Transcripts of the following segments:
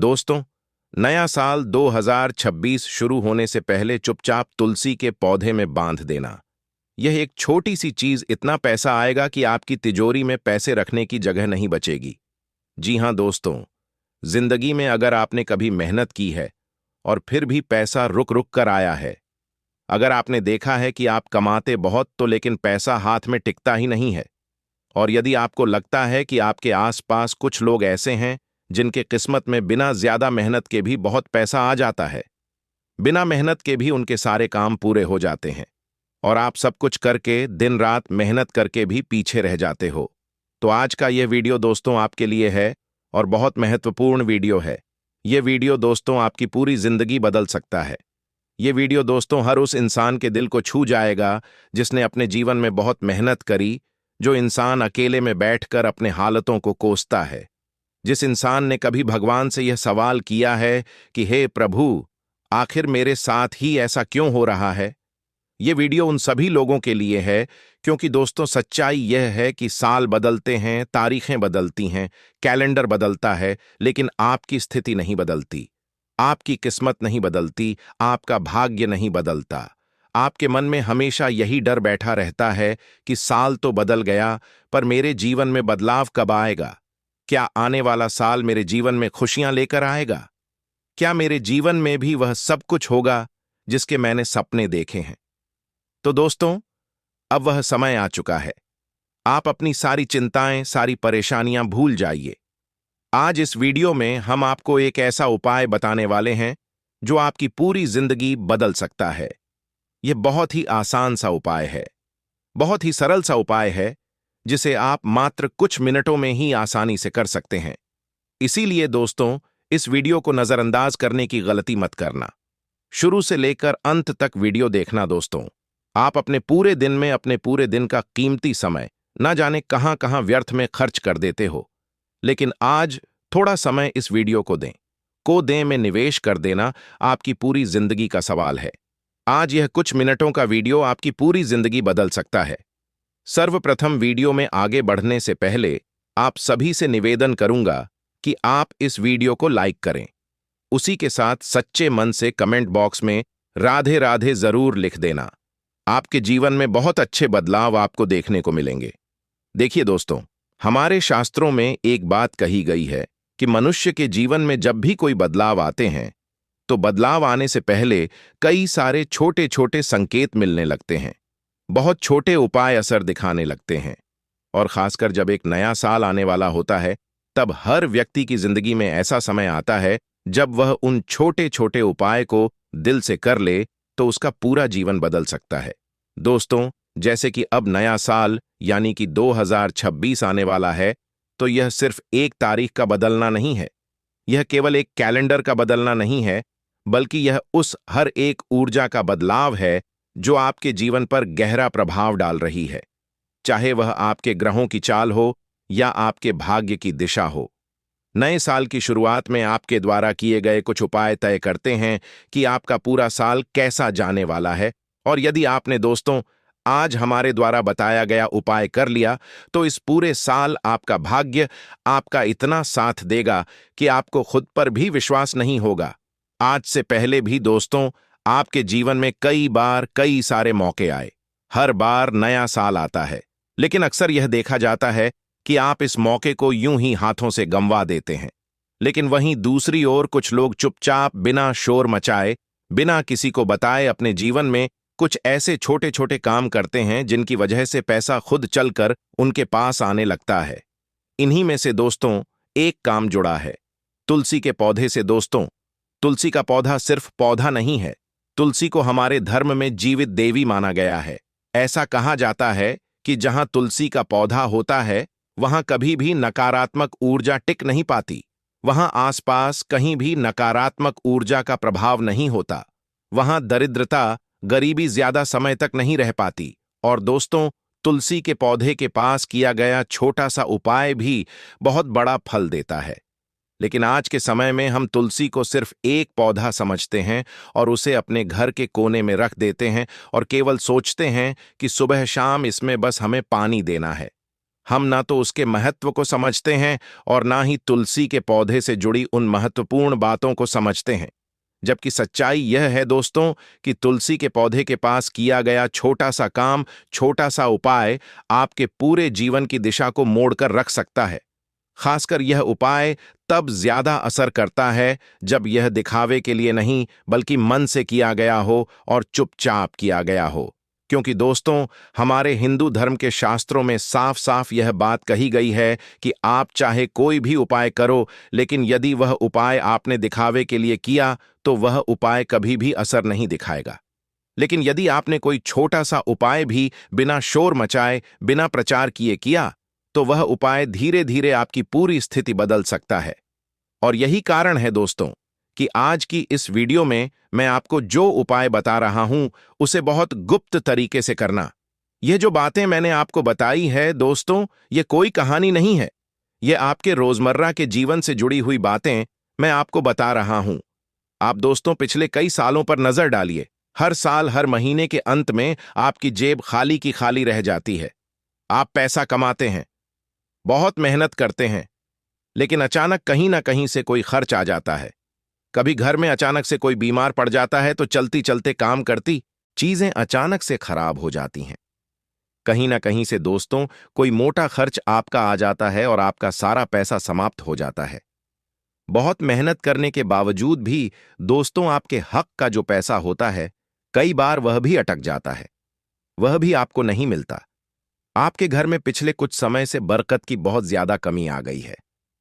दोस्तों, नया साल 2026 शुरू होने से पहले चुपचाप तुलसी के पौधे में बांध देना। यह एक छोटी सी चीज, इतना पैसा आएगा कि आपकी तिजोरी में पैसे रखने की जगह नहीं बचेगी। जी हां दोस्तों, जिंदगी में अगर आपने कभी मेहनत की है और फिर भी पैसा रुक रुक कर आया है, अगर आपने देखा है कि आप कमाते बहुत तो लेकिन पैसा हाथ में टिकता ही नहीं है, और यदि आपको लगता है कि आपके आसपास कुछ लोग ऐसे हैं जिनके किस्मत में बिना ज्यादा मेहनत के भी बहुत पैसा आ जाता है, बिना मेहनत के भी उनके सारे काम पूरे हो जाते हैं, और आप सब कुछ करके दिन रात मेहनत करके भी पीछे रह जाते हो, तो आज का यह वीडियो दोस्तों आपके लिए है और बहुत महत्वपूर्ण वीडियो है। यह वीडियो दोस्तों आपकी पूरी जिंदगी बदल सकता है। ये वीडियो दोस्तों हर उस इंसान के दिल को छू जाएगा जिसने अपने जीवन में बहुत मेहनत करी, जो इंसान अकेले में बैठकर अपने हालतों को कोसता है, जिस इंसान ने कभी भगवान से यह सवाल किया है कि हे प्रभु, आखिर मेरे साथ ही ऐसा क्यों हो रहा है। ये वीडियो उन सभी लोगों के लिए है, क्योंकि दोस्तों सच्चाई यह है कि साल बदलते हैं, तारीखें बदलती हैं, कैलेंडर बदलता है, लेकिन आपकी स्थिति नहीं बदलती, आपकी किस्मत नहीं बदलती, आपका भाग्य नहीं बदलता। आपके मन में हमेशा यही डर बैठा रहता है कि साल तो बदल गया, पर मेरे जीवन में बदलाव कब आएगा? क्या आने वाला साल मेरे जीवन में खुशियां लेकर आएगा? क्या मेरे जीवन में भी वह सब कुछ होगा जिसके मैंने सपने देखे हैं? तो दोस्तों, अब वह समय आ चुका है। आप अपनी सारी चिंताएं, सारी परेशानियां भूल जाइए। आज इस वीडियो में हम आपको एक ऐसा उपाय बताने वाले हैं जो आपकी पूरी जिंदगी बदल सकता है। यह बहुत ही आसान सा उपाय है, बहुत ही सरल सा उपाय है, जिसे आप मात्र कुछ मिनटों में ही आसानी से कर सकते हैं। इसीलिए दोस्तों, इस वीडियो को नजरअंदाज करने की गलती मत करना। शुरू से लेकर अंत तक वीडियो देखना। दोस्तों, आप अपने पूरे दिन में अपने पूरे दिन का कीमती समय न जाने कहां कहां व्यर्थ में खर्च कर देते हो, लेकिन आज थोड़ा समय इस वीडियो को दें में निवेश कर देना आपकी पूरी जिंदगी का सवाल है। आज यह कुछ मिनटों का वीडियो आपकी पूरी जिंदगी बदल सकता है। सर्वप्रथम वीडियो में आगे बढ़ने से पहले आप सभी से निवेदन करूंगा कि आप इस वीडियो को लाइक करें। उसी के साथ सच्चे मन से कमेंट बॉक्स में राधे राधे जरूर लिख देना। आपके जीवन में बहुत अच्छे बदलाव आपको देखने को मिलेंगे। देखिए दोस्तों, हमारे शास्त्रों में एक बात कही गई है कि मनुष्य के जीवन में जब भी कोई बदलाव आते हैं तो बदलाव आने से पहले कई सारे छोटे छोटे संकेत मिलने लगते हैं, बहुत छोटे उपाय असर दिखाने लगते हैं, और खासकर जब एक नया साल आने वाला होता है तब हर व्यक्ति की जिंदगी में ऐसा समय आता है जब वह उन छोटे छोटे उपाय को दिल से कर ले तो उसका पूरा जीवन बदल सकता है। दोस्तों, जैसे कि अब नया साल यानी कि 2026 आने वाला है, तो यह सिर्फ एक तारीख का बदलना नहीं है, यह केवल एक कैलेंडर का बदलना नहीं है, बल्कि यह उस हर एक ऊर्जा का बदलाव है जो आपके जीवन पर गहरा प्रभाव डाल रही है, चाहे वह आपके ग्रहों की चाल हो या आपके भाग्य की दिशा हो। नए साल की शुरुआत में आपके द्वारा किए गए कुछ उपाय तय करते हैं कि आपका पूरा साल कैसा जाने वाला है, और यदि आपने दोस्तों आज हमारे द्वारा बताया गया उपाय कर लिया तो इस पूरे साल आपका भाग्य आपका इतना साथ देगा कि आपको खुद पर भी विश्वास नहीं होगा। आज से पहले भी दोस्तों आपके जीवन में कई बार कई सारे मौके आए, हर बार नया साल आता है, लेकिन अक्सर यह देखा जाता है कि आप इस मौके को यूं ही हाथों से गंवा देते हैं। लेकिन वहीं दूसरी ओर कुछ लोग चुपचाप बिना शोर मचाए, बिना किसी को बताए अपने जीवन में कुछ ऐसे छोटे छोटे काम करते हैं जिनकी वजह से पैसा खुद चलकर उनके पास आने लगता है। इन्हीं में से दोस्तों एक काम जुड़ा है तुलसी के पौधे से। दोस्तों, तुलसी का पौधा सिर्फ पौधा नहीं है, तुलसी को हमारे धर्म में जीवित देवी माना गया है। ऐसा कहा जाता है कि जहां तुलसी का पौधा होता है वहां कभी भी नकारात्मक ऊर्जा टिक नहीं पाती, वहां आसपास कहीं भी नकारात्मक ऊर्जा का प्रभाव नहीं होता, वहां दरिद्रता, गरीबी ज्यादा समय तक नहीं रह पाती। और दोस्तों, तुलसी के पौधे के पास किया गया छोटा सा उपाय भी बहुत बड़ा फल देता है। लेकिन आज के समय में हम तुलसी को सिर्फ एक पौधा समझते हैं और उसे अपने घर के कोने में रख देते हैं और केवल सोचते हैं कि सुबह शाम इसमें बस हमें पानी देना है। हम ना तो उसके महत्व को समझते हैं और ना ही तुलसी के पौधे से जुड़ी उन महत्वपूर्ण बातों को समझते हैं। जबकि सच्चाई यह है दोस्तों कि तुलसी के पौधे के पास किया गया छोटा सा काम, छोटा सा उपाय आपके पूरे जीवन की दिशा को मोड़कर रख सकता है। खासकर यह उपाय तब ज्यादा असर करता है जब यह दिखावे के लिए नहीं बल्कि मन से किया गया हो और चुपचाप किया गया हो। क्योंकि दोस्तों, हमारे हिंदू धर्म के शास्त्रों में साफ साफ यह बात कही गई है कि आप चाहे कोई भी उपाय करो, लेकिन यदि वह उपाय आपने दिखावे के लिए किया तो वह उपाय कभी भी असर नहीं दिखाएगा। लेकिन यदि आपने कोई छोटा सा उपाय भी बिना शोर मचाए, बिना प्रचार किए किया, तो वह उपाय धीरे धीरे आपकी पूरी स्थिति बदल सकता है। और यही कारण है दोस्तों कि आज की इस वीडियो में मैं आपको जो उपाय बता रहा हूं उसे बहुत गुप्त तरीके से करना। ये जो बातें मैंने आपको बताई है दोस्तों, ये कोई कहानी नहीं है। ये आपके रोजमर्रा के जीवन से जुड़ी हुई बातें मैं आपको बता रहा हूं। आप दोस्तों पिछले कई सालों पर नजर डालिए। हर साल हर महीने के अंत में आपकी जेब खाली की खाली रह जाती है। आप पैसा कमाते हैं, बहुत मेहनत करते हैं, लेकिन अचानक कहीं ना कहीं से कोई खर्च आ जाता है। कभी घर में अचानक से कोई बीमार पड़ जाता है तो चलती चलते काम करती चीजें अचानक से खराब हो जाती हैं। कहीं ना कहीं से दोस्तों कोई मोटा खर्च आपका आ जाता है और आपका सारा पैसा समाप्त हो जाता है। बहुत मेहनत करने के बावजूद भी दोस्तों आपके हक का जो पैसा होता है, कई बार वह भी अटक जाता है, वह भी आपको नहीं मिलता। आपके घर में पिछले कुछ समय से बरकत की बहुत ज्यादा कमी आ गई है।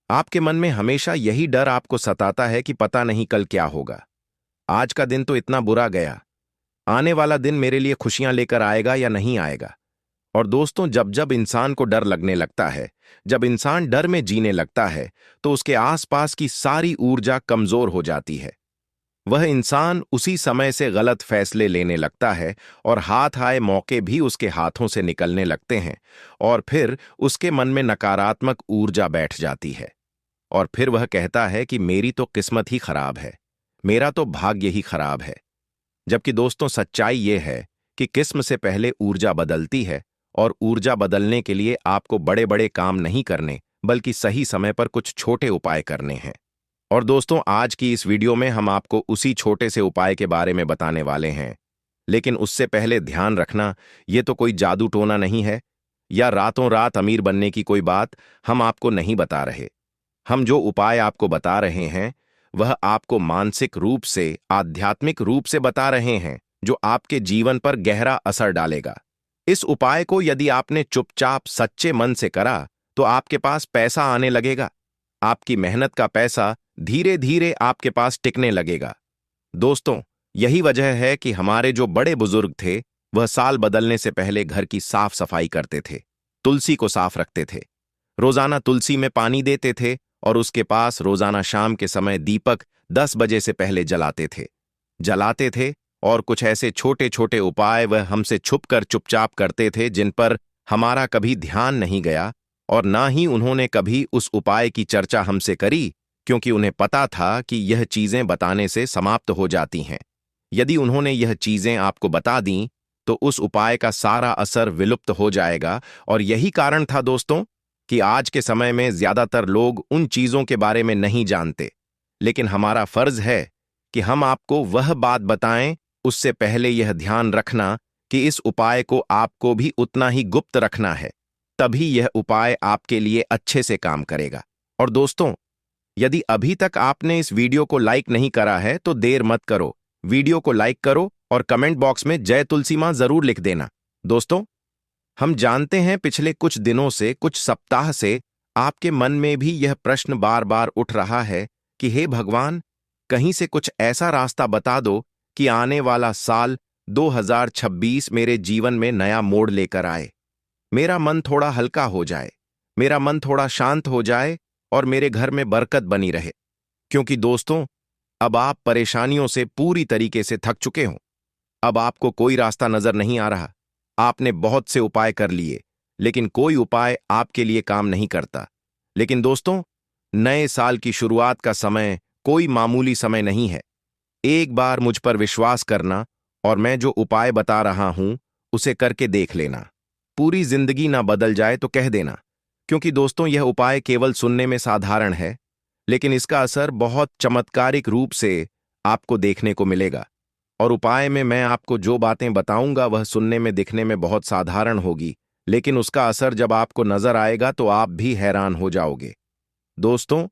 आपके मन में हमेशा यही डर आपको सताता है कि पता नहीं कल क्या होगा। आज का दिन तो इतना बुरा गया, आने वाला दिन मेरे लिए खुशियां लेकर आएगा या नहीं आएगा। और दोस्तों, जब जब इंसान को डर लगने लगता है, जब इंसान डर में जीने लगता है, तो उसके आसपास की सारी ऊर्जा कमजोर हो जाती है। वह इंसान उसी समय से गलत फैसले लेने लगता है और हाथ आए मौके भी उसके हाथों से निकलने लगते हैं। और फिर उसके मन में नकारात्मक ऊर्जा बैठ जाती है और फिर वह कहता है कि मेरी तो किस्मत ही खराब है, मेरा तो भाग्य ही खराब है। जबकि दोस्तों सच्चाई यह है कि किस्म से पहले ऊर्जा बदलती है और ऊर्जा बदलने के लिए आपको बड़े बड़े काम नहीं करने बल्कि सही समय पर कुछ छोटे उपाय करने हैं। और दोस्तों, आज की इस वीडियो में हम आपको उसी छोटे से उपाय के बारे में बताने वाले हैं। लेकिन उससे पहले ध्यान रखना, ये तो कोई जादू टोना नहीं है या रातों रात अमीर बनने की कोई बात हम आपको नहीं बता रहे। हम जो उपाय आपको बता रहे हैं वह आपको मानसिक रूप से, आध्यात्मिक रूप से बता रहे हैं, जो आपके जीवन पर गहरा असर डालेगा। इस उपाय को यदि आपने चुपचाप सच्चे मन से करा तो आपके पास पैसा आने लगेगा। आपकी मेहनत का पैसा धीरे धीरे आपके पास टिकने लगेगा। दोस्तों, यही वजह है कि हमारे जो बड़े बुजुर्ग थे वह साल बदलने से पहले घर की साफ सफाई करते थे, तुलसी को साफ रखते थे, रोजाना तुलसी में पानी देते थे और उसके पास रोजाना शाम के समय दीपक 10 बजे से पहले जलाते थे। और कुछ ऐसे छोटे छोटे उपाय वह हमसे छुपकर चुपचाप करते थे जिन पर हमारा कभी ध्यान नहीं गया और ना ही उन्होंने कभी उस उपाय की चर्चा हमसे करी, क्योंकि उन्हें पता था कि यह चीजें बताने से समाप्त हो जाती हैं। यदि उन्होंने यह चीजें आपको बता दीं तो उस उपाय का सारा असर विलुप्त हो जाएगा। और यही कारण था दोस्तों कि आज के समय में ज्यादातर लोग उन चीजों के बारे में नहीं जानते। लेकिन हमारा फर्ज है कि हम आपको वह बात बताएं, उससे पहले यह ध्यान रखना कि इस उपाय को आपको भी उतना ही गुप्त रखना है, तभी यह उपाय आपके लिए अच्छे से काम करेगा। और दोस्तों, यदि अभी तक आपने इस वीडियो को लाइक नहीं करा है तो देर मत करो, वीडियो को लाइक करो और कमेंट बॉक्स में जय तुलसी मां जरूर लिख देना। दोस्तों, हम जानते हैं पिछले कुछ दिनों से, कुछ सप्ताह से आपके मन में भी यह प्रश्न बार बार उठ रहा है कि हे भगवान, कहीं से कुछ ऐसा रास्ता बता दो कि आने वाला साल 2026 मेरे जीवन में नया मोड़ लेकर आए, मेरा मन थोड़ा हल्का हो जाए, मेरा मन थोड़ा शांत हो जाए और मेरे घर में बरकत बनी रहे। क्योंकि दोस्तों, अब आप परेशानियों से पूरी तरीके से थक चुके हो। अब आपको कोई रास्ता नजर नहीं आ रहा। आपने बहुत से उपाय कर लिए, लेकिन कोई उपाय आपके लिए काम नहीं करता। लेकिन दोस्तों, नए साल की शुरुआत का समय कोई मामूली समय नहीं है। एक बार मुझ पर विश्वास करना और मैं जो उपाय बता रहा हूं उसे करके देख लेना। पूरी जिंदगी ना बदल जाए तो कह देना, क्योंकि दोस्तों यह उपाय केवल सुनने में साधारण है, लेकिन इसका असर बहुत चमत्कारिक रूप से आपको देखने को मिलेगा। और उपाय में मैं आपको जो बातें बताऊंगा वह सुनने में दिखने में बहुत साधारण होगी, लेकिन उसका असर जब आपको नजर आएगा तो आप भी हैरान हो जाओगे। दोस्तों,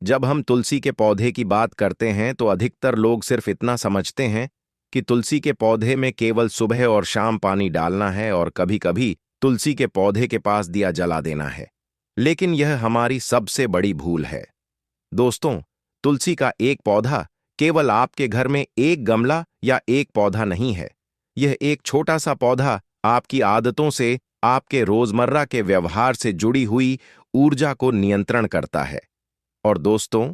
जब हम तुलसी के पौधे की बात करते हैं तो अधिकतर लोग सिर्फ इतना समझते हैं कि तुलसी के पौधे में केवल सुबह और शाम पानी डालना है और कभी-कभी तुलसी के पौधे के पास दिया जला देना है। लेकिन यह हमारी सबसे बड़ी भूल है। दोस्तों, तुलसी का एक पौधा केवल आपके घर में एक गमला या एक पौधा नहीं है। यह एक छोटा सा पौधा आपकी आदतों से, आपके रोजमर्रा के व्यवहार से जुड़ी हुई ऊर्जा को नियंत्रण करता है। और दोस्तों,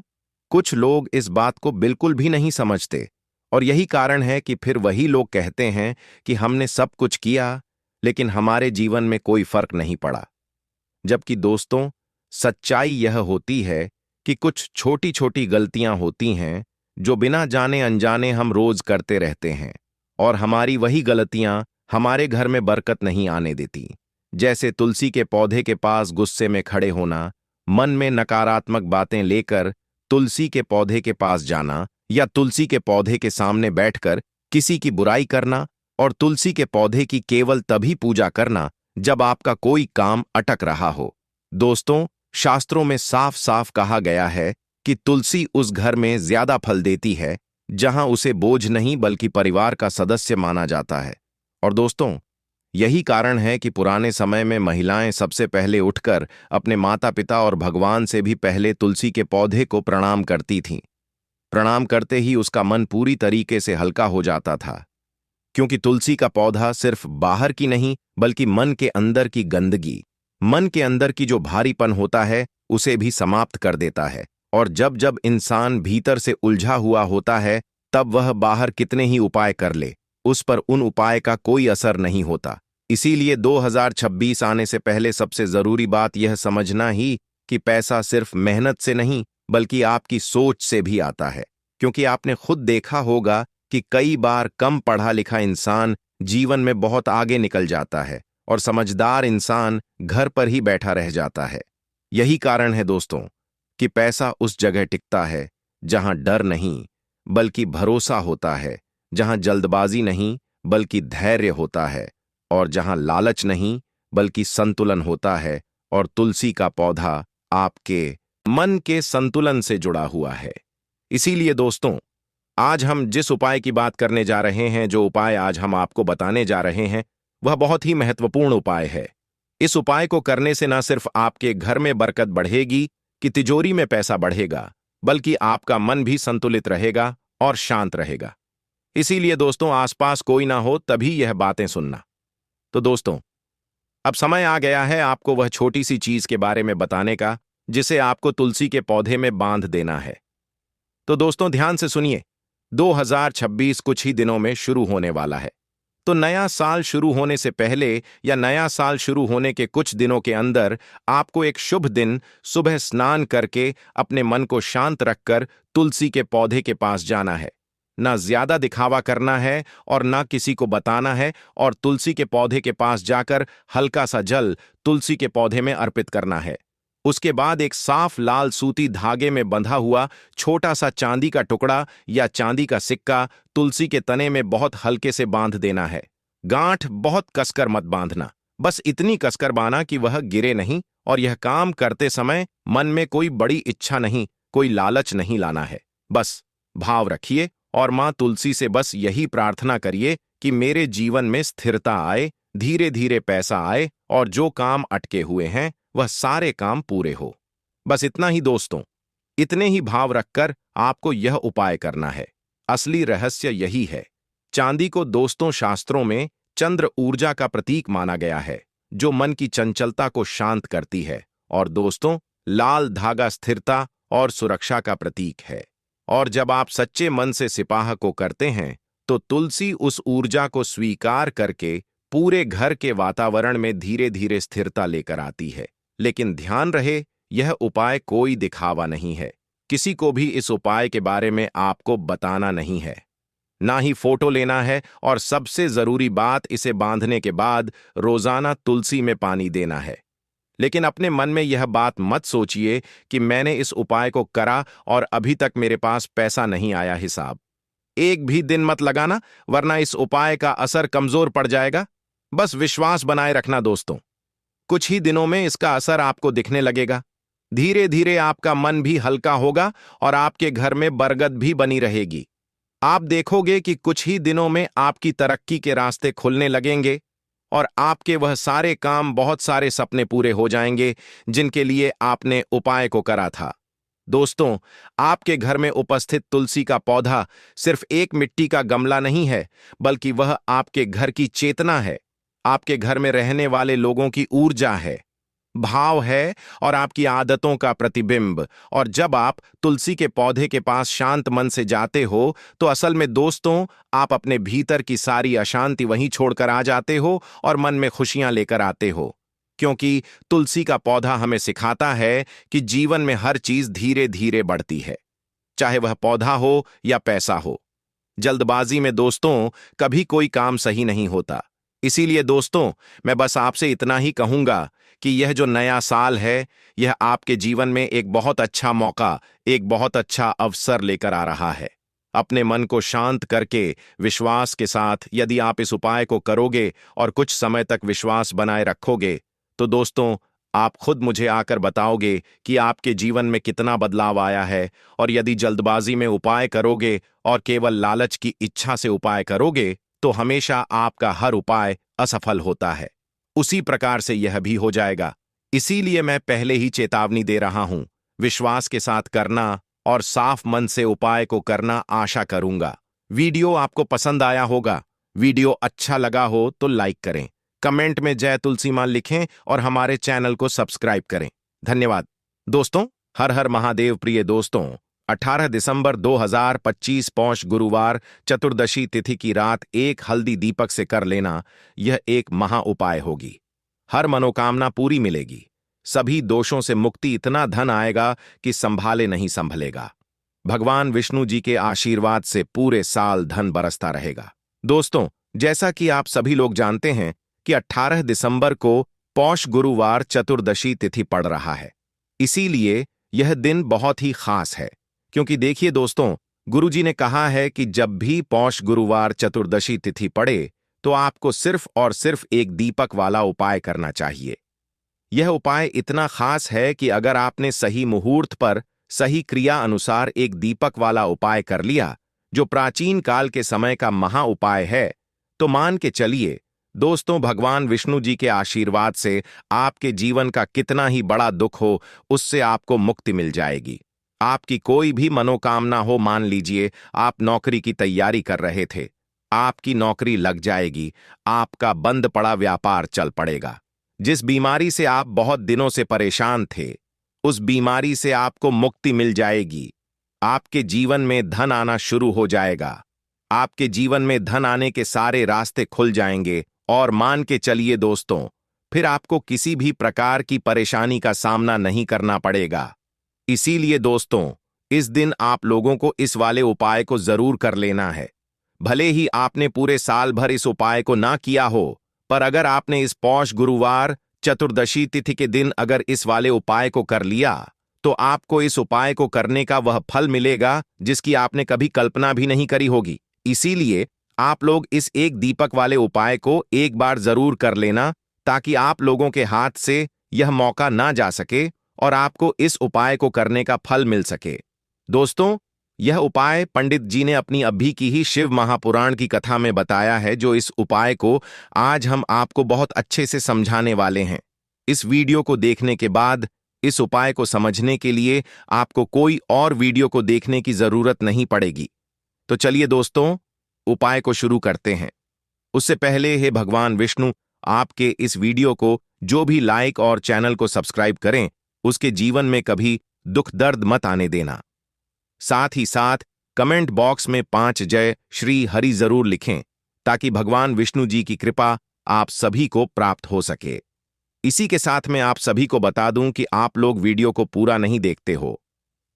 कुछ लोग इस बात को बिल्कुल भी नहीं समझते, और यही कारण है कि फिर वही लोग कहते हैं कि हमने सब कुछ किया, लेकिन हमारे जीवन में कोई फर्क नहीं पड़ा। जबकि दोस्तों, सच्चाई यह होती है कि कुछ छोटी छोटी गलतियां होती हैं जो बिना जाने अनजाने हम रोज करते रहते हैं, और हमारी वही गलतियां हमारे घर में बरकत नहीं आने देती। जैसे तुलसी के पौधे के पास गुस्से में खड़े होना, मन में नकारात्मक बातें लेकर तुलसी के पौधे के पास जाना, या तुलसी के पौधे के सामने बैठकर किसी की बुराई करना, और तुलसी के पौधे की केवल तभी पूजा करना जब आपका कोई काम अटक रहा हो। दोस्तों, शास्त्रों में साफ साफ कहा गया है कि तुलसी उस घर में ज्यादा फल देती है जहां उसे बोझ नहीं बल्कि परिवार का सदस्य माना जाता है। और दोस्तों, यही कारण है कि पुराने समय में महिलाएं सबसे पहले उठकर अपने माता पिता और भगवान से भी पहले तुलसी के पौधे को प्रणाम करती थीं। प्रणाम करते ही उसका मन पूरी तरीके से हल्का हो जाता था, क्योंकि तुलसी का पौधा सिर्फ बाहर की नहीं बल्कि मन के अंदर की गंदगी, मन के अंदर की जो भारीपन होता है उसे भी समाप्त कर देता है। और जब जब इंसान भीतर से उलझा हुआ होता है, तब वह बाहर कितने ही उपाय कर ले, उस पर उन उपाय का कोई असर नहीं होता। इसीलिए 2026 आने से पहले सबसे जरूरी बात यह समझना ही कि पैसा सिर्फ मेहनत से नहीं बल्कि आपकी सोच से भी आता है। क्योंकि आपने खुद देखा होगा कि कई बार कम पढ़ा लिखा इंसान जीवन में बहुत आगे निकल जाता है और समझदार इंसान घर पर ही बैठा रह जाता है। यही कारण है दोस्तों कि पैसा उस जगह टिकता है जहां डर नहीं बल्कि भरोसा होता है, जहां जल्दबाजी नहीं बल्कि धैर्य होता है, और जहां लालच नहीं बल्कि संतुलन होता है। और तुलसी का पौधा आपके मन के संतुलन से जुड़ा हुआ है। इसीलिए दोस्तों, आज हम जिस उपाय की बात करने जा रहे हैं, जो उपाय आज हम आपको बताने जा रहे हैं, वह बहुत ही महत्वपूर्ण उपाय है। इस उपाय को करने से न सिर्फ आपके घर में बरकत बढ़ेगी कि तिजोरी में पैसा बढ़ेगा, बल्कि आपका मन भी संतुलित रहेगा और शांत रहेगा। इसीलिए दोस्तों, आसपास कोई ना हो तभी यह बातें सुनना। तो दोस्तों, अब समय आ गया है आपको वह छोटी सी चीज के बारे में बताने का जिसे आपको तुलसी के पौधे में बांध देना है। तो दोस्तों, ध्यान से सुनिए। 2026 कुछ ही दिनों में शुरू होने वाला है। तो नया साल शुरू होने से पहले या नया साल शुरू होने के कुछ दिनों के अंदर आपको एक शुभ दिन सुबह स्नान करके अपने मन को शांत रखकर तुलसी के पौधे के पास जाना है। ना ज्यादा दिखावा करना है और ना किसी को बताना है, और तुलसी के पौधे के पास जाकर हल्का सा जल तुलसी के पौधे में अर्पित करना है। उसके बाद एक साफ लाल सूती धागे में बंधा हुआ छोटा सा चांदी का टुकड़ा या चांदी का सिक्का तुलसी के तने में बहुत हल्के से बांध देना है। गांठ बहुत कसकर मत बांधना, बस इतनी कसकर बांधना कि वह गिरे नहीं। और यह काम करते समय मन में कोई बड़ी इच्छा नहीं, कोई लालच नहीं लाना है। बस भाव रखिए और मां तुलसी से बस यही प्रार्थना करिए कि मेरे जीवन में स्थिरता आए, धीरे धीरे पैसा आए, और जो काम अटके हुए हैं वह सारे काम पूरे हो। बस इतना ही दोस्तों, इतने ही भाव रखकर आपको यह उपाय करना है। असली रहस्य यही है। चांदी को दोस्तों शास्त्रों में चंद्र ऊर्जा का प्रतीक माना गया है, जो मन की चंचलता को शांत करती है। और दोस्तों, लाल धागा स्थिरता और सुरक्षा का प्रतीक है। और जब आप सच्चे मन से सिपाह को करते हैं तो तुलसी उस ऊर्जा को स्वीकार करके पूरे घर के वातावरण में धीरे धीरे स्थिरता लेकर आती है। लेकिन ध्यान रहे, यह उपाय कोई दिखावा नहीं है। किसी को भी इस उपाय के बारे में आपको बताना नहीं है, ना ही फोटो लेना है। और सबसे जरूरी बात, इसे बांधने के बाद रोजाना तुलसी में पानी देना है। लेकिन अपने मन में यह बात मत सोचिए कि मैंने इस उपाय को करा और अभी तक मेरे पास पैसा नहीं आया। हिसाब एक भी दिन मत लगाना, वरना इस उपाय का असर कमजोर पड़ जाएगा। बस विश्वास बनाए रखना दोस्तों। कुछ ही दिनों में इसका असर आपको दिखने लगेगा। धीरे धीरे आपका मन भी हल्का होगा और आपके घर में बरगद भी बनी रहेगी। आप देखोगे कि कुछ ही दिनों में आपकी तरक्की के रास्ते खुलने लगेंगे और आपके वह सारे काम, बहुत सारे सपने पूरे हो जाएंगे जिनके लिए आपने उपाय को करा था। दोस्तों, आपके घर में उपस्थित तुलसी का पौधा सिर्फ एक मिट्टी का गमला नहीं है, बल्कि वह आपके घर की चेतना है, आपके घर में रहने वाले लोगों की ऊर्जा है, भाव है और आपकी आदतों का प्रतिबिंब। और जब आप तुलसी के पौधे के पास शांत मन से जाते हो, तो असल में दोस्तों, आप अपने भीतर की सारी अशांति वहीं छोड़कर आ जाते हो और मन में खुशियां लेकर आते हो। क्योंकि तुलसी का पौधा हमें सिखाता है कि जीवन में हर चीज धीरे धीरे बढ़ती है, चाहे वह पौधा हो या पैसा हो। जल्दबाजी में दोस्तों कभी कोई काम सही नहीं होता। इसीलिए दोस्तों, मैं बस आपसे इतना ही कहूंगा कि यह जो नया साल है, यह आपके जीवन में एक बहुत अच्छा मौका, एक बहुत अच्छा अवसर लेकर आ रहा है। अपने मन को शांत करके विश्वास के साथ यदि आप इस उपाय को करोगे और कुछ समय तक विश्वास बनाए रखोगे, तो दोस्तों आप खुद मुझे आकर बताओगे कि आपके जीवन में कितना बदलाव आया है। और यदि जल्दबाजी में उपाय करोगे और केवल लालच की इच्छा से उपाय करोगे, तो हमेशा आपका हर उपाय असफल होता है। उसी प्रकार से यह भी हो जाएगा। इसीलिए मैं पहले ही चेतावनी दे रहा हूं, विश्वास के साथ करना और साफ मन से उपाय को करना। आशा करूंगा वीडियो आपको पसंद आया होगा। वीडियो अच्छा लगा हो तो लाइक करें, कमेंट में जय तुलसी मां लिखें और हमारे चैनल को सब्सक्राइब करें। धन्यवाद दोस्तों। हर हर महादेव। प्रिय दोस्तों, 18 दिसंबर 2025 पौष गुरुवार चतुर्दशी तिथि की रात एक हल्दी दीपक से कर लेना, यह एक महा उपाय होगी। हर मनोकामना पूरी मिलेगी, सभी दोषों से मुक्ति, इतना धन आएगा कि संभाले नहीं संभलेगा। भगवान विष्णु जी के आशीर्वाद से पूरे साल धन बरसता रहेगा। दोस्तों, जैसा कि आप सभी लोग जानते हैं कि 18 दिसंबर को पौष गुरुवार चतुर्दशी तिथि पड़ रहा है। इसीलिए यह दिन बहुत ही खास है, क्योंकि देखिए दोस्तों, गुरुजी ने कहा है कि जब भी पौष गुरुवार चतुर्दशी तिथि पड़े, तो आपको सिर्फ और सिर्फ एक दीपक वाला उपाय करना चाहिए। यह उपाय इतना खास है कि अगर आपने सही मुहूर्त पर सही क्रिया अनुसार एक दीपक वाला उपाय कर लिया, जो प्राचीन काल के समय का महा उपाय है, तो मान के चलिए दोस्तों, भगवान विष्णु जी के आशीर्वाद से आपके जीवन का कितना ही बड़ा दुख हो, उससे आपको मुक्ति मिल जाएगी। आपकी कोई भी मनोकामना हो, मान लीजिए आप नौकरी की तैयारी कर रहे थे, आपकी नौकरी लग जाएगी, आपका बंद पड़ा व्यापार चल पड़ेगा। जिस बीमारी से आप बहुत दिनों से परेशान थे, उस बीमारी से आपको मुक्ति मिल जाएगी। आपके जीवन में धन आना शुरू हो जाएगा। आपके जीवन में धन आने के सारे रास्ते खुल जाएंगे और मान के चलिए दोस्तों, फिर आपको किसी भी प्रकार की परेशानी का सामना नहीं करना पड़ेगा। इसीलिए दोस्तों, इस दिन आप लोगों को इस वाले उपाय को जरूर कर लेना है। भले ही आपने पूरे साल भर इस उपाय को ना किया हो, पर अगर आपने इस पौष गुरुवार चतुर्दशी तिथि के दिन अगर इस वाले उपाय को कर लिया, तो आपको इस उपाय को करने का वह फल मिलेगा जिसकी आपने कभी कल्पना भी नहीं करी होगी। इसीलिए आप लोग इस एक दीपक वाले उपाय को एक बार जरूर कर लेना, ताकि आप लोगों के हाथ से यह मौका ना जा सके और आपको इस उपाय को करने का फल मिल सके। दोस्तों, यह उपाय पंडित जी ने अपनी अभी की ही शिव महापुराण की कथा में बताया है, जो इस उपाय को आज हम आपको बहुत अच्छे से समझाने वाले हैं। इस वीडियो को देखने के बाद इस उपाय को समझने के लिए आपको कोई और वीडियो को देखने की जरूरत नहीं पड़ेगी। तो चलिए दोस्तों, उपाय को शुरू करते हैं। उससे पहले हे भगवान विष्णु, आपके इस वीडियो को जो भी लाइक और चैनल को सब्सक्राइब करें, उसके जीवन में कभी दुख दर्द मत आने देना। साथ ही साथ कमेंट बॉक्स में 5 जय श्री हरि जरूर लिखें, ताकि भगवान विष्णु जी की कृपा आप सभी को प्राप्त हो सके। इसी के साथ मैं आप सभी को बता दूं कि आप लोग वीडियो को पूरा नहीं देखते हो,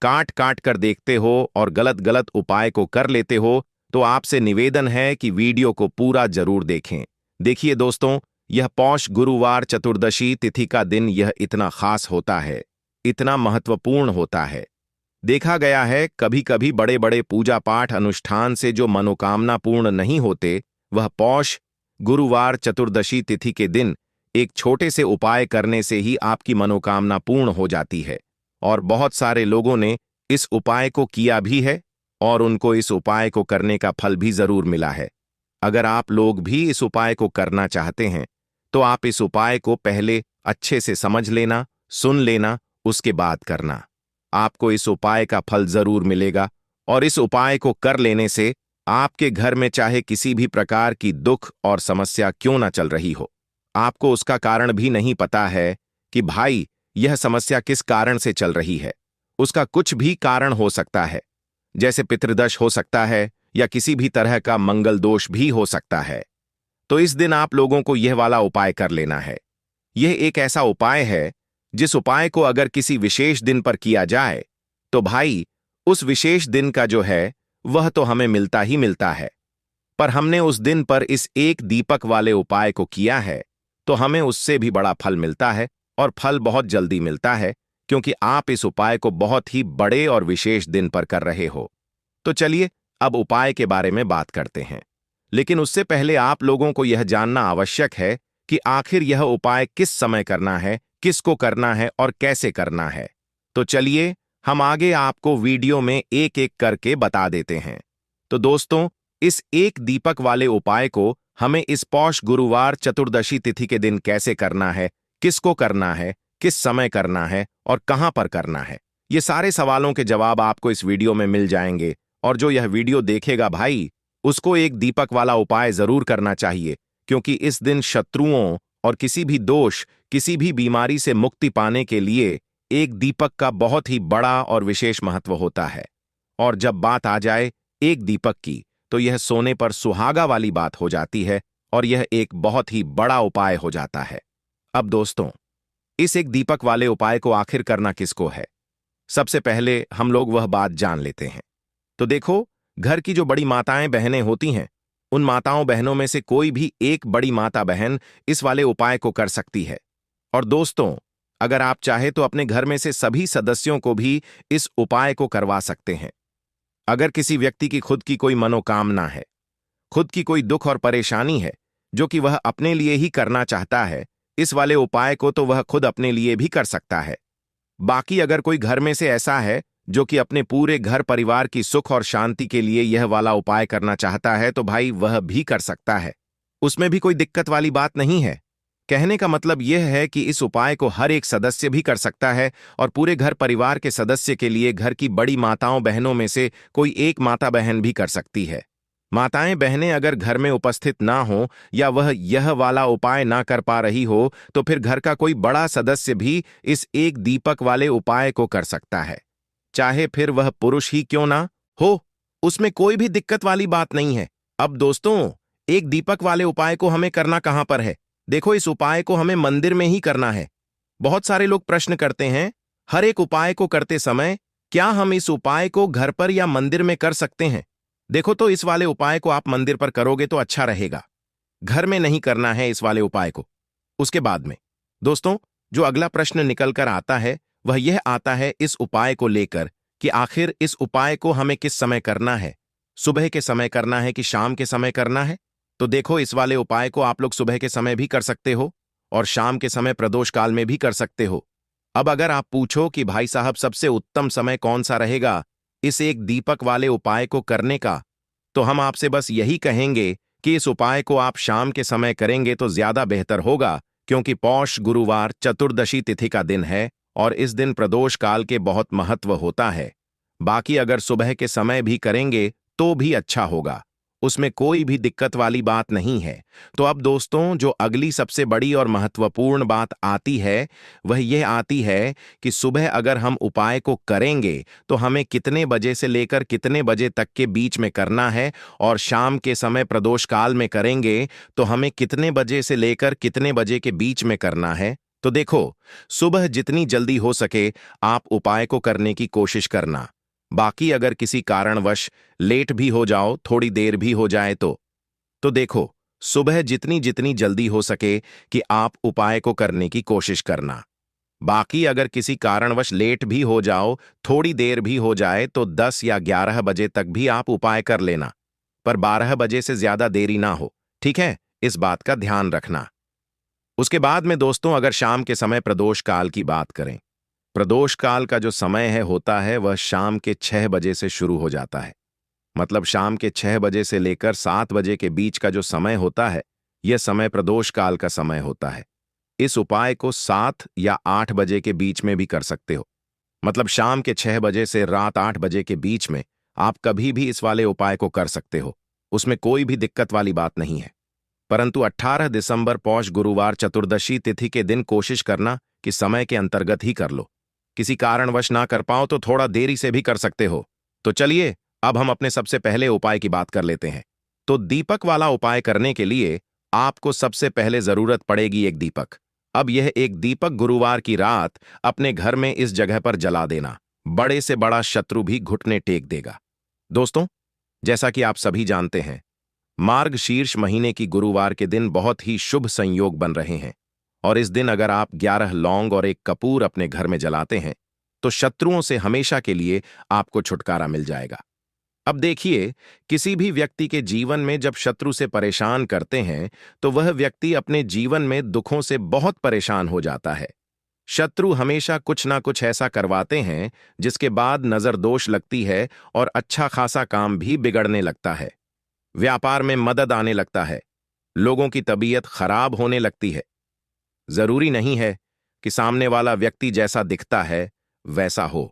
काट काट कर देखते हो और गलत गलत उपाय को कर लेते हो, तो आपसे निवेदन है कि वीडियो को पूरा जरूर देखें। देखिए दोस्तों, यह पौष गुरुवार चतुर्दशी तिथि का दिन यह इतना खास होता है, इतना महत्वपूर्ण होता है। देखा गया है कभी कभी बड़े बड़े पूजा पाठ अनुष्ठान से जो मनोकामना पूर्ण नहीं होते, वह पौष गुरुवार चतुर्दशी तिथि के दिन एक छोटे से उपाय करने से ही आपकी मनोकामना पूर्ण हो जाती है। और बहुत सारे लोगों ने इस उपाय को किया भी है और उनको इस उपाय को करने का फल भी जरूर मिला है। अगर आप लोग भी इस उपाय को करना चाहते हैं तो आप इस उपाय को पहले अच्छे से समझ लेना, सुन लेना, उसके बाद करना। आपको इस उपाय का फल जरूर मिलेगा और इस उपाय को कर लेने से आपके घर में चाहे किसी भी प्रकार की दुख और समस्या क्यों ना चल रही हो, आपको उसका कारण भी नहीं पता है कि भाई यह समस्या किस कारण से चल रही है। उसका कुछ भी कारण हो सकता है, जैसे पितृदोष हो सकता है या किसी भी तरह का मंगल दोष भी हो सकता है। तो इस दिन आप लोगों को यह वाला उपाय कर लेना है। यह एक ऐसा उपाय है जिस उपाय को अगर किसी विशेष दिन पर किया जाए तो भाई उस विशेष दिन का जो है वह तो हमें मिलता ही मिलता है, पर हमने उस दिन पर इस एक दीपक वाले उपाय को किया है तो हमें उससे भी बड़ा फल मिलता है और फल बहुत जल्दी मिलता है, क्योंकि आप इस उपाय को बहुत ही बड़े और विशेष दिन पर कर रहे हो। तो चलिए अब उपाय के बारे में बात करते हैं, लेकिन उससे पहले आप लोगों को यह जानना आवश्यक है कि आखिर यह उपाय किस समय करना है, किसको करना है और कैसे करना है। तो चलिए हम आगे आपको वीडियो में एक एक करके बता देते हैं। तो दोस्तों, इस एक दीपक वाले उपाय को हमें इस पौष गुरुवार चतुर्दशी तिथि के दिन कैसे करना है, किसको करना है, किस समय करना है और कहां पर करना है, ये सारे सवालों के जवाब आपको इस वीडियो में मिल जाएंगे। और जो यह वीडियो देखेगा भाई, उसको एक दीपक वाला उपाय जरूर करना चाहिए, क्योंकि इस दिन शत्रुओं और किसी भी दोष, किसी भी बीमारी से मुक्ति पाने के लिए एक दीपक का बहुत ही बड़ा और विशेष महत्व होता है। और जब बात आ जाए एक दीपक की, तो यह सोने पर सुहागा वाली बात हो जाती है और यह एक बहुत ही बड़ा उपाय हो जाता है। अब दोस्तों, इस एक दीपक वाले उपाय को आखिर करना किसको है, सबसे पहले हम लोग वह बात जान लेते हैं। तो देखो, घर की जो बड़ी माताएं बहनें होती हैं, उन माताओं बहनों में से कोई भी एक बड़ी माता बहन इस वाले उपाय को कर सकती है। और दोस्तों, अगर आप चाहे तो अपने घर में से सभी सदस्यों को भी इस उपाय को करवा सकते हैं। अगर किसी व्यक्ति की खुद की कोई मनोकामना है, खुद की कोई दुख और परेशानी है जो कि वह अपने लिए ही करना चाहता है, इस वाले उपाय को तो वह खुद अपने लिए भी कर सकता है। बाकी अगर कोई घर में से ऐसा है जो कि अपने पूरे घर परिवार की सुख और शांति के लिए यह वाला उपाय करना चाहता है, तो भाई वह भी कर सकता है। उसमें भी कोई दिक्कत वाली बात नहीं है। कहने का मतलब यह है कि इस उपाय को हर एक सदस्य भी कर सकता है और पूरे घर परिवार के सदस्य के लिए घर की बड़ी माताओं बहनों में से कोई एक माता बहन भी कर सकती है। माताएं बहनें अगर घर में उपस्थित ना हो या वह यह वाला उपाय ना कर पा रही हो, तो फिर घर का कोई बड़ा सदस्य भी इस एक दीपक वाले उपाय को कर सकता है, चाहे फिर वह पुरुष ही क्यों ना हो। उसमें कोई भी दिक्कत वाली बात नहीं है। अब दोस्तों, एक दीपक वाले उपाय को हमें करना कहां पर है? देखो, इस उपाय को हमें मंदिर में ही करना है। बहुत सारे लोग प्रश्न करते हैं, हर एक उपाय को करते समय क्या हम इस उपाय को घर पर या मंदिर में कर सकते हैं? देखो, तो इस वाले उपाय को आप मंदिर पर करोगे तो अच्छा रहेगा, घर में नहीं करना है इस वाले उपाय को। उसके बाद में दोस्तों, जो अगला प्रश्न निकल कर आता है वह यह आता है इस उपाय को लेकर कि आखिर इस उपाय को हमें किस समय करना है, सुबह के समय करना है कि शाम के समय करना है? तो देखो, इस वाले उपाय को आप लोग सुबह के समय भी कर सकते हो और शाम के समय प्रदोष काल में भी कर सकते हो। अब अगर आप पूछो कि भाई साहब सबसे उत्तम समय कौन सा रहेगा इस एक दीपक वाले उपाय को करने का, तो हम आपसे बस यही कहेंगे कि इस उपाय को आप शाम के समय करेंगे तो ज्यादा बेहतर होगा, क्योंकि पौष गुरुवार चतुर्दशी तिथि का दिन है और इस दिन प्रदोष काल के बहुत महत्व होता है। बाकी अगर सुबह के समय भी करेंगे तो भी अच्छा होगा, उसमें कोई भी दिक्कत वाली बात नहीं है। तो अब दोस्तों, जो अगली सबसे बड़ी और महत्वपूर्ण बात आती है वह यह आती है कि सुबह अगर हम उपाय को करेंगे तो हमें कितने बजे से लेकर कितने बजे तक के बीच में करना है, और शाम के समय प्रदोष काल में करेंगे तो हमें कितने बजे से लेकर कितने बजे के बीच में करना है। तो देखो, सुबह जितनी जल्दी हो सके आप उपाय को करने की कोशिश करना। बाकी अगर किसी कारणवश लेट भी हो जाओ, थोड़ी देर भी हो जाए तो देखो, सुबह जितनी जितनी जल्दी हो सके कि आप उपाय को करने की कोशिश करना। बाकी अगर किसी कारणवश लेट भी हो जाओ, थोड़ी देर भी हो जाए तो 10 या 11 बजे तक भी आप उपाय कर लेना, पर 12 बजे से ज्यादा देरी ना हो, ठीक है? इस बात का ध्यान रखना। उसके बाद में दोस्तों, अगर शाम के समय प्रदोष काल की बात करें, प्रदोष काल का जो समय है होता है वह शाम के 6 बजे से शुरू हो जाता है। मतलब शाम के 6 बजे से लेकर 7 बजे के बीच का जो समय होता है, यह समय प्रदोष काल का समय होता है। इस उपाय को 7 या 8 बजे के बीच में भी कर सकते हो। मतलब शाम के 6 बजे से रात 8 बजे के बीच में आप कभी भी इस वाले उपाय को कर सकते हो, उसमें कोई भी दिक्कत वाली बात नहीं है। परंतु 18 दिसंबर पौष गुरुवार चतुर्दशी तिथि के दिन कोशिश करना कि समय के अंतर्गत ही कर लो। किसी कारणवश ना कर पाओ तो थोड़ा देरी से भी कर सकते हो। तो चलिए, अब हम अपने सबसे पहले उपाय की बात कर लेते हैं। तो दीपक वाला उपाय करने के लिए आपको सबसे पहले जरूरत पड़ेगी एक दीपक। अब यह एक दीपक गुरुवार की रात अपने घर में इस जगह पर जला देना, बड़े से बड़ा शत्रु भी घुटने टेक देगा। दोस्तों, जैसा कि आप सभी जानते हैं, मार्गशीर्ष महीने की गुरुवार के दिन बहुत ही शुभ संयोग बन रहे हैं, और इस दिन अगर आप 11 लौंग और एक कपूर अपने घर में जलाते हैं तो शत्रुओं से हमेशा के लिए आपको छुटकारा मिल जाएगा। अब देखिए, किसी भी व्यक्ति के जीवन में जब शत्रु से परेशान करते हैं तो वह व्यक्ति अपने जीवन में दुखों से बहुत परेशान हो जाता है। शत्रु हमेशा कुछ ना कुछ ऐसा करवाते हैं जिसके बाद नजर दोष लगती है और अच्छा खासा काम भी बिगड़ने लगता है। व्यापार में मदद आने लगता है, लोगों की तबीयत खराब होने लगती है। जरूरी नहीं है कि सामने वाला व्यक्ति जैसा दिखता है वैसा हो।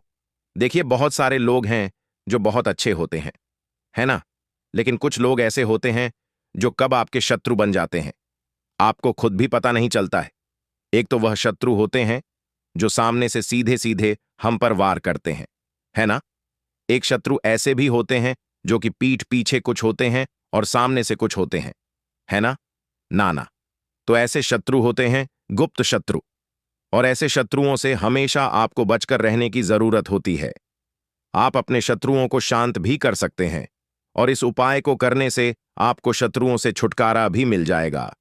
देखिए, बहुत सारे लोग हैं जो बहुत अच्छे होते हैं, है ना? लेकिन कुछ लोग ऐसे होते हैं जो कब आपके शत्रु बन जाते हैं आपको खुद भी पता नहीं चलता है। एक तो वह शत्रु होते हैं जो सामने से सीधे सीधे हम पर वार करते हैं, है ना? एक शत्रु ऐसे भी होते हैं जो कि पीठ पीछे कुछ होते हैं और सामने से कुछ होते हैं, है ना? ना। तो ऐसे शत्रु होते हैं गुप्त शत्रु, और ऐसे शत्रुओं से हमेशा आपको बचकर रहने की जरूरत होती है। आप अपने शत्रुओं को शांत भी कर सकते हैं, और इस उपाय को करने से आपको शत्रुओं से छुटकारा भी मिल जाएगा।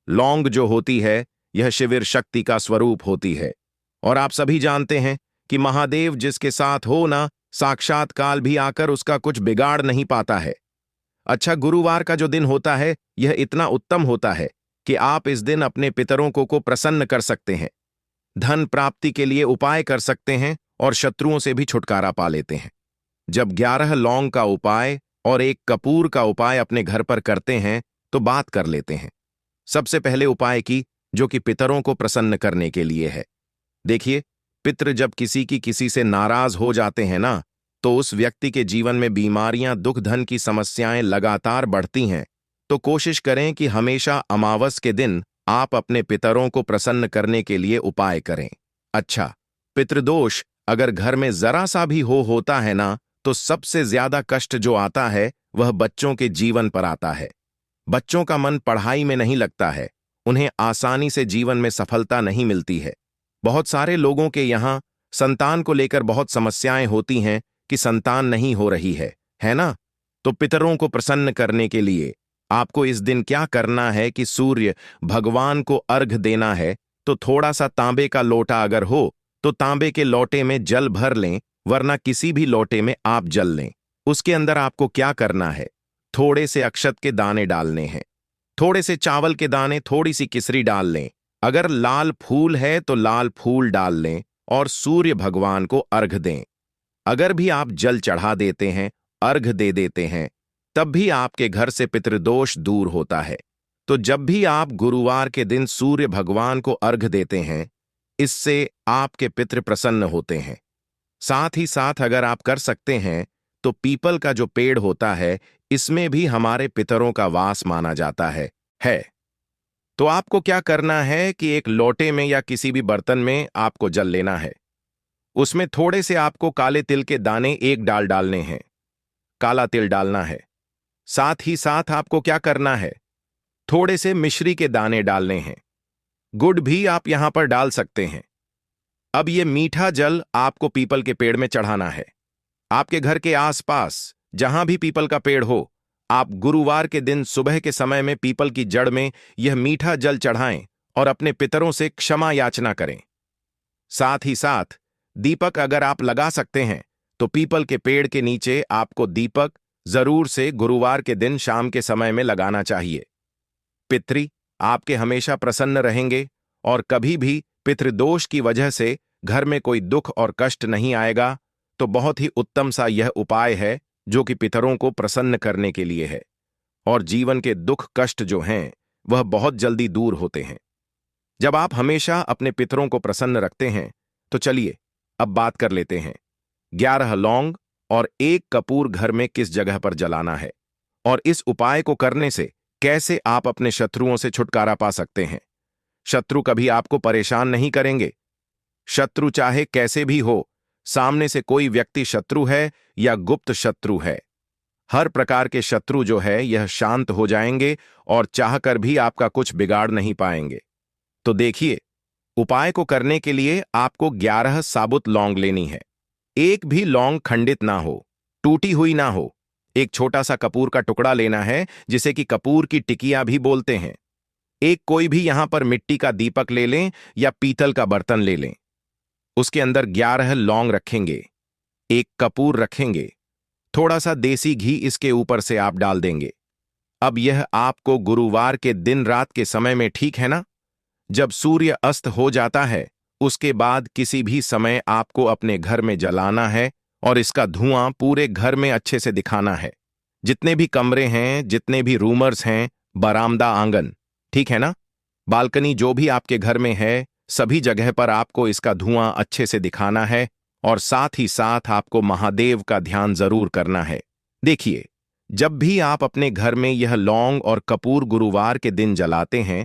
लौंग जो होती है, यह शिविर शक्ति का स्वरूप होती है, और आप सभी जानते हैं कि महादेव जिसके साथ हो ना, साक्षात काल भी आकर उसका कुछ बिगाड़ नहीं पाता है। अच्छा, गुरुवार का जो दिन होता है यह इतना उत्तम होता है कि आप इस दिन अपने पितरों को प्रसन्न कर सकते हैं, धन प्राप्ति के लिए उपाय कर सकते हैं और शत्रुओं से भी छुटकारा पा लेते हैं। जब 11 लौंग का उपाय और एक कपूर का उपाय अपने घर पर करते हैं तो बात कर लेते हैं सबसे पहले उपाय की, जो कि पितरों को प्रसन्न करने के लिए है। देखिए, पितृ जब किसी से नाराज हो जाते हैं ना, तो उस व्यक्ति के जीवन में बीमारियां, दुख, धन की समस्याएं लगातार बढ़ती हैं। तो कोशिश करें कि हमेशा अमावस के दिन आप अपने पितरों को प्रसन्न करने के लिए उपाय करें। अच्छा, पितृदोष अगर घर में जरा सा भी होता है ना, तो सबसे ज्यादा कष्ट जो आता है वह बच्चों के जीवन पर आता है। बच्चों का मन पढ़ाई में नहीं लगता है, उन्हें आसानी से जीवन में सफलता नहीं मिलती है। बहुत सारे लोगों के यहाँ संतान को लेकर बहुत समस्याएं होती हैं कि संतान नहीं हो रही है ना? तो पितरों को प्रसन्न करने के लिए आपको इस दिन क्या करना है कि सूर्य भगवान को अर्घ देना है। तो थोड़ा सा तांबे का लोटा अगर हो तो तांबे के लोटे में जल भर लें, वरना किसी भी लोटे में आप जल लें। उसके अंदर आपको क्या करना है, थोड़े से अक्षत के दाने डालने हैं, थोड़े से चावल के दाने, थोड़ी सी किसरी डाल लें। अगर लाल फूल है तो लाल फूल डाल लें और सूर्य भगवान को अर्घ दें। अगर भी आप जल चढ़ा देते हैं, अर्घ दे देते हैं, तब भी आपके घर से पितृदोष दूर होता है। तो जब भी आप गुरुवार के दिन सूर्य भगवान को अर्घ देते हैं, इससे आपके पितृ प्रसन्न होते हैं। साथ ही साथ अगर आप कर सकते हैं तो पीपल का जो पेड़ होता है, इसमें भी हमारे पितरों का वास माना जाता है। तो आपको क्या करना है कि एक लोटे में या किसी भी बर्तन में आपको जल लेना है। उसमें थोड़े से आपको काले तिल के दाने एक डालने हैं, काला तिल डालना है। साथ ही साथ आपको क्या करना है, थोड़े से मिश्री के दाने डालने हैं। गुड़ भी आप यहां पर डाल सकते हैं। अब यह मीठा जल आपको पीपल के पेड़ में चढ़ाना है। आपके घर के आसपास जहां भी पीपल का पेड़ हो, आप गुरुवार के दिन सुबह के समय में पीपल की जड़ में यह मीठा जल चढ़ाएं और अपने पितरों से क्षमा याचना करें। साथ ही साथ दीपक अगर आप लगा सकते हैं तो पीपल के पेड़ के नीचे आपको दीपक जरूर से गुरुवार के दिन शाम के समय में लगाना चाहिए। पितृ आपके हमेशा प्रसन्न रहेंगे और कभी भी पितृदोष की वजह से घर में कोई दुख और कष्ट नहीं आएगा। तो बहुत ही उत्तम सा यह उपाय है जो कि पितरों को प्रसन्न करने के लिए है, और जीवन के दुख कष्ट जो हैं वह बहुत जल्दी दूर होते हैं जब आप हमेशा अपने पितरों को प्रसन्न रखते हैं। तो चलिए अब बात कर लेते हैं 11 लौंग और 1 कपूर घर में किस जगह पर जलाना है, और इस उपाय को करने से कैसे आप अपने शत्रुओं से छुटकारा पा सकते हैं। शत्रु कभी आपको परेशान नहीं करेंगे। शत्रु चाहे कैसे भी हो, सामने से कोई व्यक्ति शत्रु है या गुप्त शत्रु है, हर प्रकार के शत्रु जो है यह शांत हो जाएंगे और चाहकर भी आपका कुछ बिगाड़ नहीं पाएंगे। तो देखिए, उपाय को करने के लिए आपको 11 साबुत लौंग लेनी है। एक भी लौंग खंडित ना हो, टूटी हुई ना हो। एक छोटा सा कपूर का टुकड़ा लेना है जिसे कि कपूर की टिकिया भी बोलते हैं। एक कोई भी यहां पर मिट्टी का दीपक ले लें या पीतल का बर्तन ले लें। उसके अंदर 11 लौंग रखेंगे, एक कपूर रखेंगे, थोड़ा सा देसी घी इसके ऊपर से आप डाल देंगे। अब यह आपको गुरुवार के दिन रात के समय में, ठीक है ना, जब सूर्य अस्त हो जाता है उसके बाद किसी भी समय आपको अपने घर में जलाना है और इसका धुआं पूरे घर में अच्छे से दिखाना है। जितने भी कमरे हैं, जितने भी रूमर्स हैं, बरामदा, आंगन, ठीक है ना, बालकनी, जो भी आपके घर में है, सभी जगह पर आपको इसका धुआं अच्छे से दिखाना है। और साथ ही साथ आपको महादेव का ध्यान जरूर करना है। देखिए, जब भी आप अपने घर में यह लौंग और कपूर गुरुवार के दिन जलाते हैं